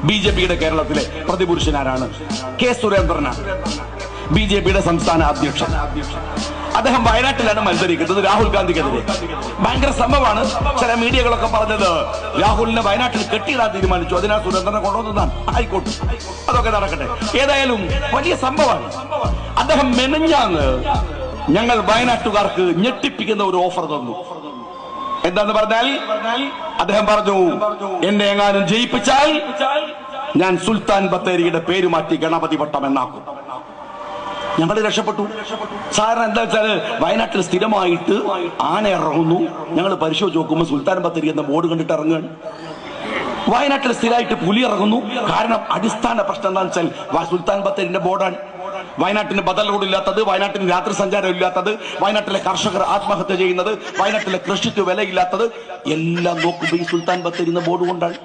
ബിജെപിയുടെ കേരളത്തിലെ പ്രതിപുരുഷനാരാണ്? കെ സുരേന്ദ്രനാണ്, ബിജെപിയുടെ സംസ്ഥാന അധ്യക്ഷൻ. അദ്ദേഹം വയനാട്ടിലാണ് മത്സരിക്കുന്നത് രാഹുൽ ഗാന്ധിക്കെതിരെ. ഭയങ്കര സംഭവമാണ്. ചില മീഡിയകളൊക്കെ പറഞ്ഞത് രാഹുലിനെ വയനാട്ടിൽ കെട്ടിയിടാൻ തീരുമാനിച്ചു, അതിനാൽ സുരേന്ദ്രനെ കൊണ്ടുവന്നതാണ്. ആയിക്കോട്ടെ, അതൊക്കെ നടക്കട്ടെ. ഏതായാലും വലിയ സംഭവമാണ്. അദ്ദേഹം മെനഞ്ഞാന്ന് ഞങ്ങൾ വയനാട്ടുകാർക്ക് ഞെട്ടിപ്പിക്കുന്ന ഒരു ഓഫർ തന്നു. എന്താന്ന് പറഞ്ഞാൽ അദ്ദേഹം പറഞ്ഞു, എന്നെ എങ്ങാനും ജയിപ്പിച്ചാൽ ഞാൻ സുൽത്താൻ ബത്തേരിയുടെ പേര് മാറ്റി ഗണപതി വട്ടം എന്നാക്കും. ഞങ്ങൾ രക്ഷപ്പെട്ടു. സാധാരണ എന്താ വെച്ചാൽ വയനാട്ടിൽ സ്ഥിരമായിട്ട് ആന ഇറങ്ങുന്നു, ഞങ്ങൾ പരിശോധിച്ച് നോക്കുമ്പോൾ സുൽത്താൻ ബത്തേരി എന്ന ബോർഡ് കണ്ടിട്ട് ഇറങ്ങുകയാണ്. വയനാട്ടിൽ സ്ഥിരമായിട്ട് പുലി ഇറങ്ങുന്നു. കാരണം അടിസ്ഥാന പ്രശ്നം എന്താണെന്ന് വെച്ചാൽ സുൽത്താൻ ബത്തേരിന്റെ ബോർഡാണ്. വയനാട്ടിന് ബദൽ റോഡ് ഇല്ലാത്തത്, വയനാട്ടിന് രാത്രി സഞ്ചാരം ഇല്ലാത്തത്, വയനാട്ടിലെ കർഷകർ ആത്മഹത്യ ചെയ്യുന്നത്, വയനാട്ടിലെ കൃഷിക്ക് വിലയില്ലാത്തത് എല്ലാം നോക്കുമ്പോൾ ഈ സുൽത്താൻ ബത്തേരി എന്ന ബോർഡ് കൊണ്ടാണ്.